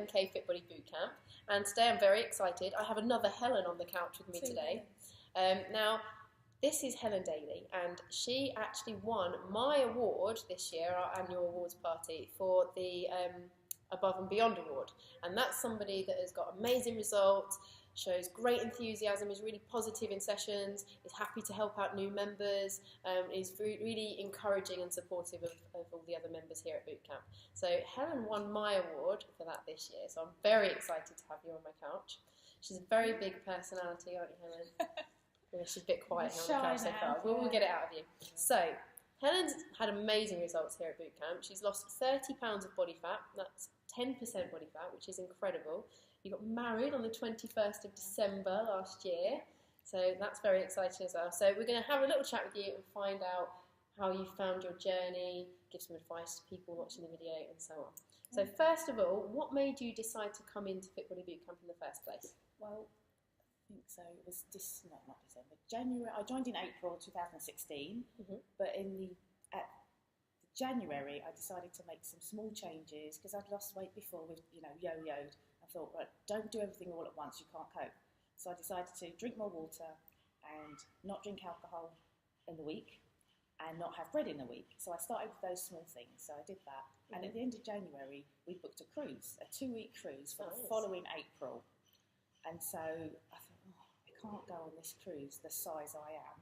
MK Fit Body Bootcamp, and today I'm very excited. I have another Helen on the couch with me today. Now, this is Helen Daley, and she actually won my award this year, our annual awards party, for the Above and Beyond Award. And that's somebody that has got amazing results, shows great enthusiasm, is really positive in sessions, is happy to help out new members, is really encouraging and supportive of all the other members here at Bootcamp. So Helen won my award for that this year, so I'm very excited to have you on my couch. She's a very big personality, aren't you, Helen? Yeah, she's a bit quiet here on the couch so far. We'll get it out of you. So, Helen's had amazing results here at Bootcamp. She's lost 30 pounds of body fat. That's 10% body fat, which is incredible. You got married on the 21st of December last year, so that's very exciting as well. So we're going to have a little chat with you and find out how you found your journey, give some advice to people watching the video, and so on. So first of all, what made you decide to come into Fit Body Bootcamp in the first place? Well, I think so. It was not December, January. I joined in April 2016, but at January I decided to make some small changes because I'd lost weight before with yo-yoed. I thought, right, don't do everything all at once, you can't cope. So I decided to drink more water and not drink alcohol in the week and not have bread in the week. So I started with those small things. So I did that. And at the end of January, we booked a cruise, a 2-week cruise for the following April. And so I thought, I can't go on this cruise the size I am.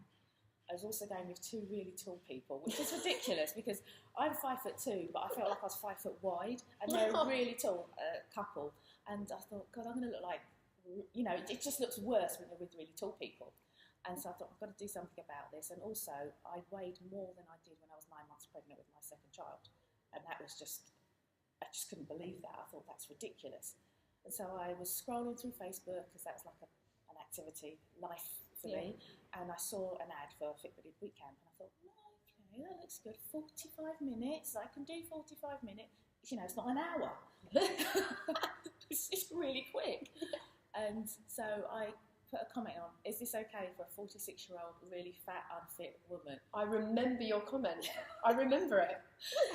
I was also going with 2 really tall people, which is ridiculous because I'm 5'2", but I felt like I was 5 foot wide, and they're a really tall couple. And I thought, God, I'm going to look like, it just looks worse when you're with really tall people. And so I thought, I've got to do something about this. And also, I weighed more than I did when I was 9 months pregnant with my second child. And that was I just couldn't believe that. I thought, that's ridiculous. And so I was scrolling through Facebook, because that's like an activity, life for me. And I saw an ad for Fit Body Bootcamp. And I thought, okay, that looks good. 45 minutes, I can do 45 minutes. It's not an hour. It's really quick. And so I put a comment on, is this okay for a 46-year-old really fat, unfit woman? I remember your comment. I remember it.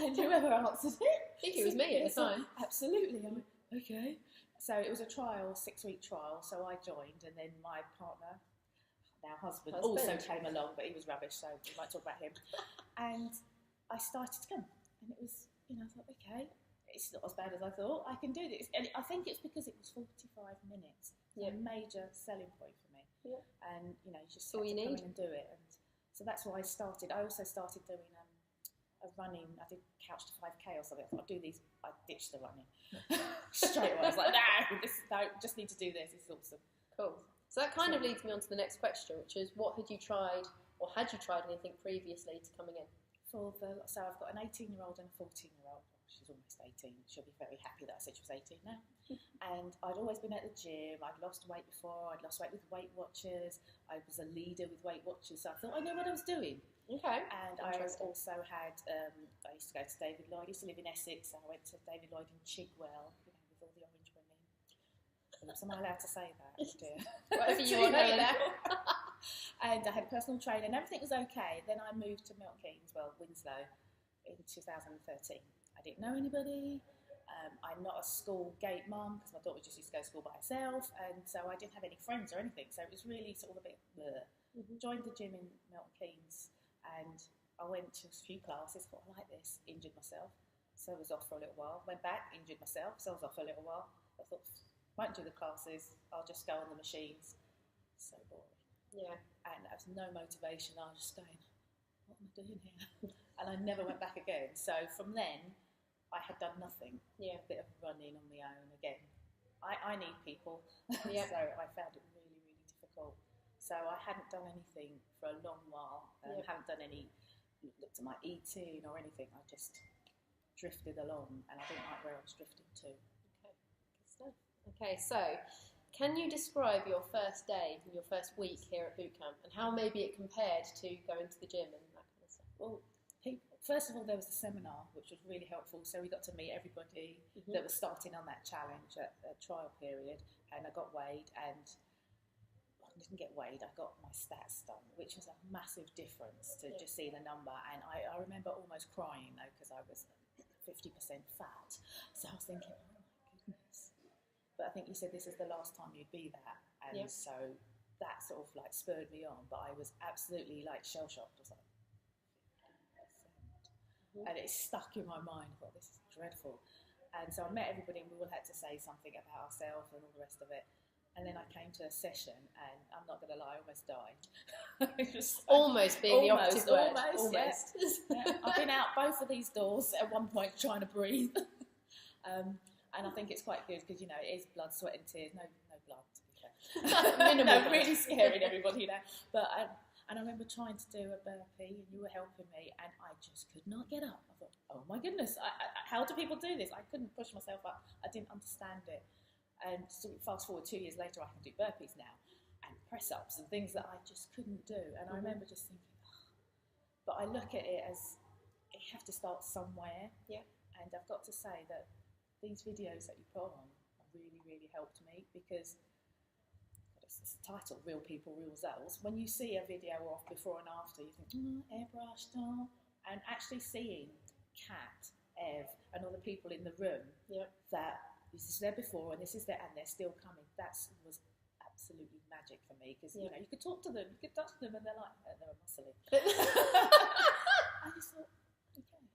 And whoever answered it. I think it was me at the time. Absolutely. I went, okay. So it was a trial, 6-week trial. So I joined, and then my partner, now husband, also came along, but he was rubbish, so we might talk about him. And I started to come, and it was, I thought, okay, it's not as bad as I thought. I can do this. And I think it's because it was 45 minutes. It's a major selling point for me. Yeah. And, you just have to come in and do it. And so that's why I started. I also started doing a running. I did couch to 5K or something. I thought, I'd do these. I ditched the running straight away. I was like, no, just need to do this. It's awesome. Cool. So that kind of leads me on to the next question, which is, what had you tried, or had you tried anything previously to coming in? So I've got an 18-year-old and a 14-year-old. She's almost 18. She'll be very happy that I said she was 18 now. And I'd always been at the gym. I'd lost weight before. I'd lost weight with Weight Watchers. I was a leader with Weight Watchers, so I thought I knew what I was doing. Okay. And I also had, I used to go to David Lloyd. I used to live in Essex, so I went to David Lloyd in Chigwell, with all the orange women. Am I allowed to say that? Oh dear. Whatever you want, Helen. And I had a personal trainer, and everything was okay. Then I moved to Milton, Keynes, Winslow, in 2013. I didn't know anybody. I'm not a school gate mum because my daughter just used to go to school by herself, and so I didn't have any friends or anything. So it was really sort of a bit blur. Joined the gym in Milton Keynes, and I went to a few classes. Thought, I like this. Injured myself, so I was off for a little while. Went back, injured myself, so I was off for a little while. I thought, won't do the classes. I'll just go on the machines. So boring. Yeah. And there was no motivation. I was just going, what am I doing here? And I never went back again. So from then, I had done nothing. Yeah. A bit of running on my own again. I need people. Yeah. So I found it really, really difficult. So I hadn't done anything for a long while. Haven't done any, looked at my eating or anything. I just drifted along, and I didn't like where I was drifting to. Okay, good stuff. Okay, so can you describe your first day, your first week here at Bootcamp, and how maybe it compared to going to the gym and that kind of stuff? Well, first of all, there was a seminar, which was really helpful. So we got to meet everybody that was starting on that challenge at trial period, and I got weighed, and I didn't get weighed, I got my stats done, which was a massive difference to just see the number. And I remember almost crying, though, because I was 50% fat. So I was thinking, oh my goodness. But I think you said this is the last time you'd be that, and so that sort of like spurred me on. But I was absolutely like shell shocked. I was like, and it stuck in my mind. I thought, this is dreadful. And so I met everybody, and we all had to say something about ourselves and all the rest of it. And then I came to a session, and I'm not going to lie, I almost died. Almost being the operative word. Almost. Yeah. I've been out both of these doors at one point trying to breathe. And I think it's quite good because, you know, it is blood, sweat and tears. No blood, to be fair. Minimal. No, really scaring everybody, you know. But and I remember trying to do a burpee, and you were helping me, and I just could not get up. I thought, oh my goodness, how do people do this? I couldn't push myself up. I didn't understand it. And so fast forward 2 years later, I can do burpees now and press-ups and things that I just couldn't do. And I remember just thinking, but I look at it as you have to start somewhere. Yeah. And I've got to say that these videos that you put on really, really helped me because it's the title, Real People, Real Results. When you see a video of before and after, you think, airbrushed, and actually seeing Kat, Ev, and all the people in the room that this is there before and this is there and they're still coming. That was absolutely magic for me because you know you could talk to them, you could touch them, and they're like they're a muscly. I just thought, okay.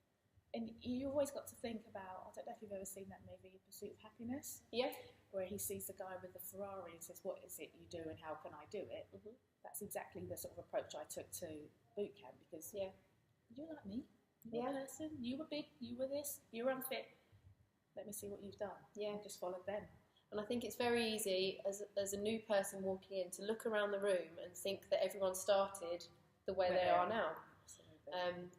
And you always got to think about. I don't know if you've ever seen that movie, Pursuit of Happiness. Yeah. Where he sees the guy with the Ferrari and says, "What is it you do and how can I do it?" Mm-hmm. That's exactly the sort of approach I took to boot camp because you're like me. You're a person. You were big. You were this. You were unfit. Let me see what you've done. Yeah, and just followed them. And I think it's very easy as a new person walking in to look around the room and think that everyone started the way they are now.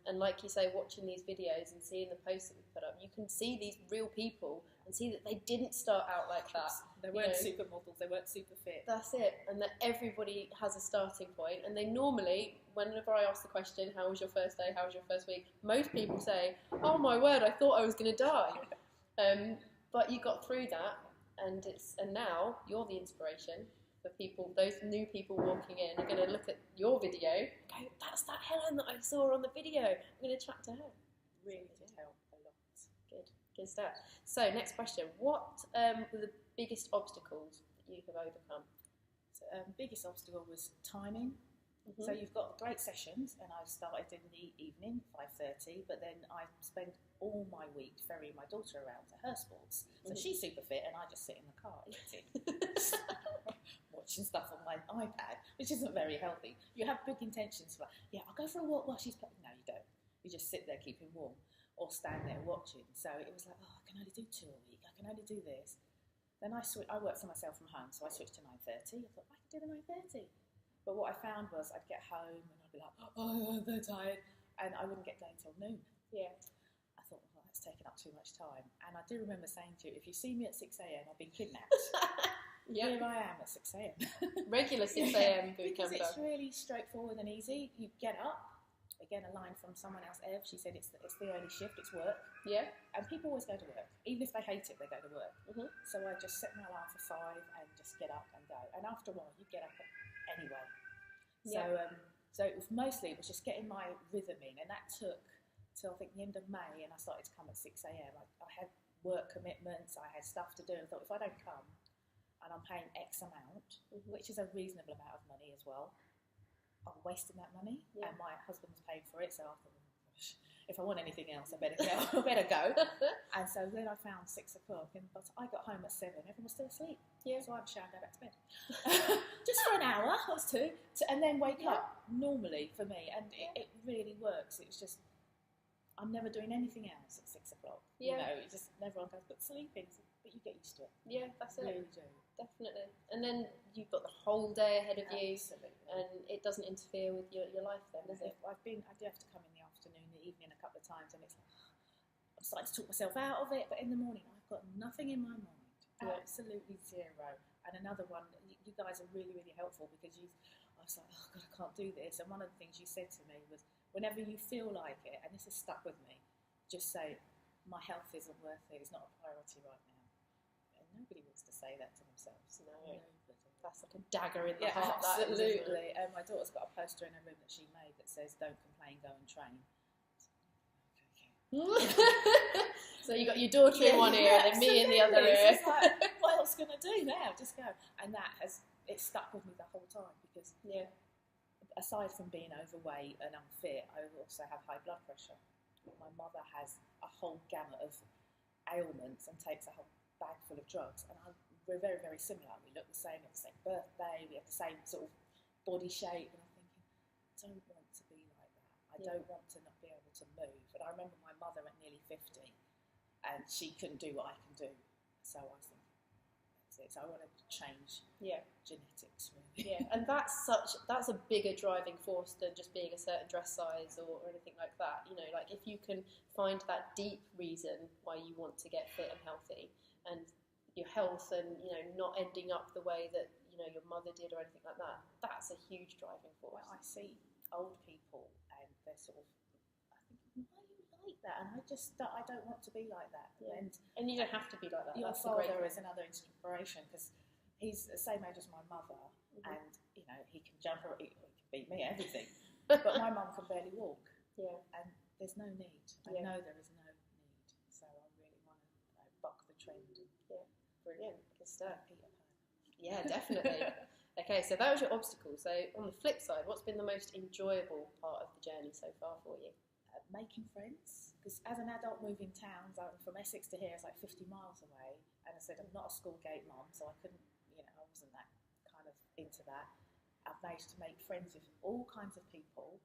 And like you say, watching these videos and seeing the posts that we put up, you can see these real people and see that they didn't start out like that. They weren't supermodels, they weren't super fit. That's it. And that everybody has a starting point. And they normally, whenever I ask the question, how was your first day, how was your first week, most people say, oh my word, I thought I was going to die. But you got through that, and now you're the inspiration for people. Those new people walking in are going to look at your video, go, that's that Helen that I saw on the video. I'm going to chat to her. Really did help a lot. Good stuff. So next question: what were the biggest obstacles that you have overcome? So, biggest obstacle was timing. Mm-hmm. So you've got great sessions, and I started in the evening, 5:30, but then I spent all my week ferrying my daughter around to her sports. So she's super fit, and I just sit in the car eating, watching stuff on my iPad, which isn't very healthy. You have big intentions for, I'll go for a walk while she's playing. No, you don't. You just sit there keeping warm or stand there watching. So it was like, I can only do 2 a week. I can only do this. Then I work for myself from home, so I switched to 9:30. I thought, I can do the 9:30. But what I found was I'd get home and I'd be like, I'm so tired, and I wouldn't get going till noon. Yeah. I thought, well, that's taken up too much time. And I do remember saying to you, if you see me at 6 a.m, I've been kidnapped. Here I am at 6 a.m. Regular 6 a.m. boot camp. Because it's really straightforward and easy. You get up. Again, a line from someone else, Ev, she said it's the early shift, it's work. Yeah. And people always go to work. Even if they hate it, they go to work. Mm-hmm. So I just set my alarm for 5 and just get up and go. And after a while, you get up anyway. Yeah. So it was just getting my rhythm in, and that took till I think the end of May, and I started to come at 6 a.m. I had work commitments, I had stuff to do, and I thought if I don't come and I'm paying X amount, which is a reasonable amount of money as well, I'm wasting that money, and my husband's paying for it, so I thought, if I want anything else, I better go. And so then I found 6 o'clock, but I got home at 7. Everyone was still asleep. Yeah. So I had to shower and go back to bed, just for an hour or two, and then wake up normally for me, and it really works. It's just I'm never doing anything else at 6 o'clock. Yeah. You know, it just everyone goes, but sleeping, but you get used to it. Yeah, that's it. Really do. Definitely. And then you've got the whole day ahead of you, and it doesn't interfere with your life then, does it? I do have to come in the afternoon, the evening a couple of times, and it's like, I'm starting to talk myself out of it, but in the morning I've got nothing in my mind. Absolutely zero. And another one, you guys are really, really helpful because I was like, oh God, I can't do this. And one of the things you said to me was, whenever you feel like it, and this has stuck with me, just say, my health isn't worth it, it's not a priority right now. And nobody wants to say that to themselves. No. Nobody. That's like a dagger in the heart. Absolutely. My daughter's got a poster in her room that she made that says, don't complain, go and train. It's So you got your daughter in one ear and then me in the other ear. It's like, what else can I do now? Just go. And it stuck with me the whole time because aside from being overweight and unfit, I also have high blood pressure. My mother has a whole gamut of ailments and takes a whole bag full of drugs, and we're very, very similar. We look the same, we have the same birthday, we have the same sort of body shape, and I'm thinking, I don't want to be like that. I don't want to not be able to move. And I remember my mother at nearly 50, and she couldn't do what I can do. So I was thinking, that's it. So I want to change genetics, really. Yeah, and that's a bigger driving force than just being a certain dress size or anything like that. You know, like if you can find that deep reason why you want to get fit and healthy, and your health, and not ending up the way that your mother did or anything like that, that's a huge driving force. Well, I see old people and they're sort of, I think, why are you like that? And I don't want to be like that. Yeah. And you don't have to be like that. Your father is another inspiration because he's the same age as my mother, and he can jump or he can beat me, everything. But my mum can barely walk. Yeah. And there's no need. I know there is no need. So I really want to buck the trend. Yeah. Brilliant. Good stuff. Yeah, definitely. Okay, so that was your obstacle. So on the flip side, what's been the most enjoyable part of the journey so far for you? Making friends. Because as an adult moving towns, from Essex to here, it's like 50 miles away. And I said, I'm not a school gate mum, so I couldn't, I wasn't that kind of into that. I've managed to make friends with all kinds of people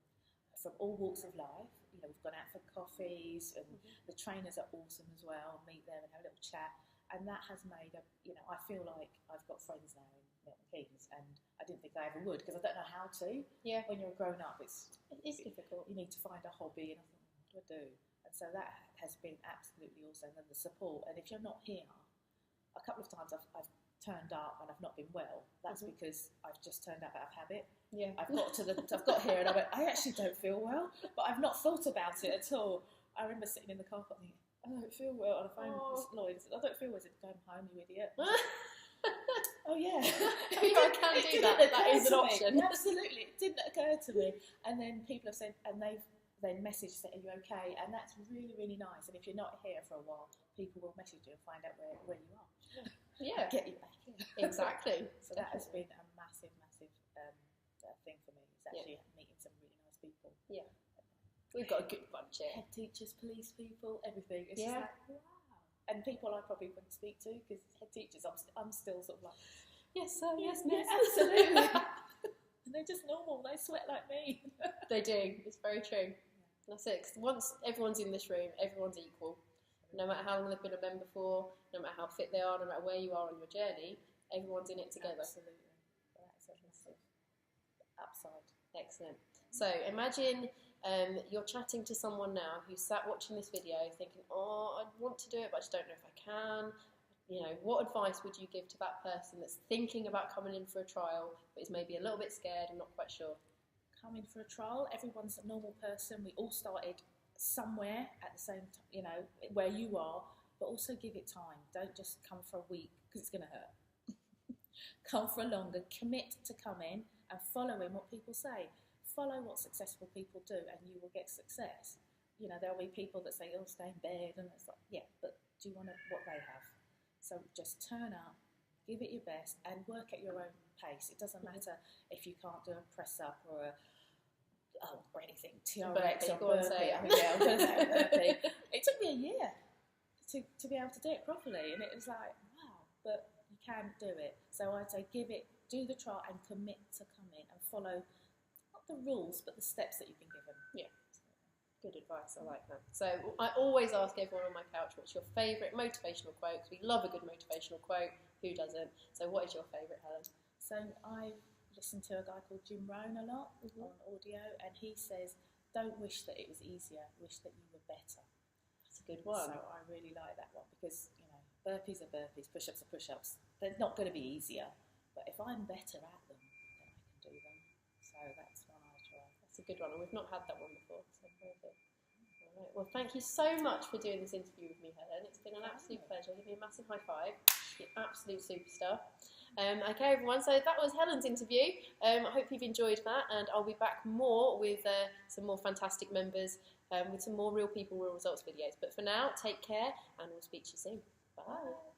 from all walks of life. We've gone out for coffees, and the trainers are awesome as well. Meet them and have a little chat. And that has made I feel like I've got friends now in Milton Keynes, and I didn't think I ever would because I don't know how to. Yeah. When you're grown up, it is difficult. You need to find a hobby, and I thought, what do I do? And so that has been absolutely awesome, and the support. And if you're not here, a couple of times I've turned up and I've not been well. That's because I've just turned up out of habit. Yeah. I've got here and I went, I actually don't feel well, but I've not thought about it at all. I remember sitting in the car park thinking, I don't feel well, and I phoned Lloyd and said, I don't feel well. I said, go home, you idiot. Oh yeah. I can do that. That is an option. Absolutely. It didn't occur to me. And then people have said, and they've then messaged, saying, are you okay? And that's really, really nice. And if you're not here for a while, people will message you and find out where you are. Yeah. And get you back in. Exactly. So that has been a massive, massive thing for me. It's actually meeting some really nice people. Yeah. We've got a good bunch here. Head teachers, police people, everything. It's just like, wow. And people I probably wouldn't speak to because head teachers, I'm still sort of like, yes, sir, yes, miss. Yeah, absolutely. And they're just normal. They sweat like me. They do. It's very true. That's it. 'Cause once everyone's in this room, everyone's equal. No matter how long they've been a member for, no matter how fit they are, no matter where you are on your journey, everyone's in it together. Absolutely. That's a massive upside. Excellent. So imagine you're chatting to someone now who's sat watching this video thinking, I want to do it, but I just don't know if I can. What advice would you give to that person that's thinking about coming in for a trial, but is maybe a little bit scared and not quite sure? Come in for a trial. Everyone's a normal person. We all started somewhere at the same time, where you are, but also give it time. Don't just come for a week because it's going to hurt. Come for a longer. Commit to come in and follow in what people say. Follow what successful people do, and you will get success. There'll be people that say, stay in bed, and it's like, yeah, but do you want what they have? So just turn up, give it your best, and work at your own pace. It doesn't matter if you can't do a press up or anything, TRX or burpee. I'm going to say a burpee. It took me a year to be able to do it properly, and it was like, wow, but you can do it. So I'd say do the trial and commit to come in and follow the rules, but the steps that you've been given. Yeah. Good advice. I like that. So I always ask everyone on my couch, what's your favourite motivational quote? Because we love a good motivational quote. Who doesn't? So what is your favourite, Helen? So I listen to a guy called Jim Rohn a lot on audio, and he says, don't wish that it was easier, wish that you were better. That's a good one. So I really like that one because, burpees are burpees, push-ups are push-ups. They're not going to be easier, but if I'm better at them, then I can do them. So that's one I try. That's a good one, and we've not had that one before, so very good. All right. Well, thank you so much for doing this interview with me, Helen. It's been an absolute pleasure. Give me a massive high five. You're an absolute superstar. Okay, everyone, so that was Helen's interview. I hope you've enjoyed that, and I'll be back more with some more fantastic members with some more real people, real results videos. But for now, take care, and we'll speak to you soon. Bye.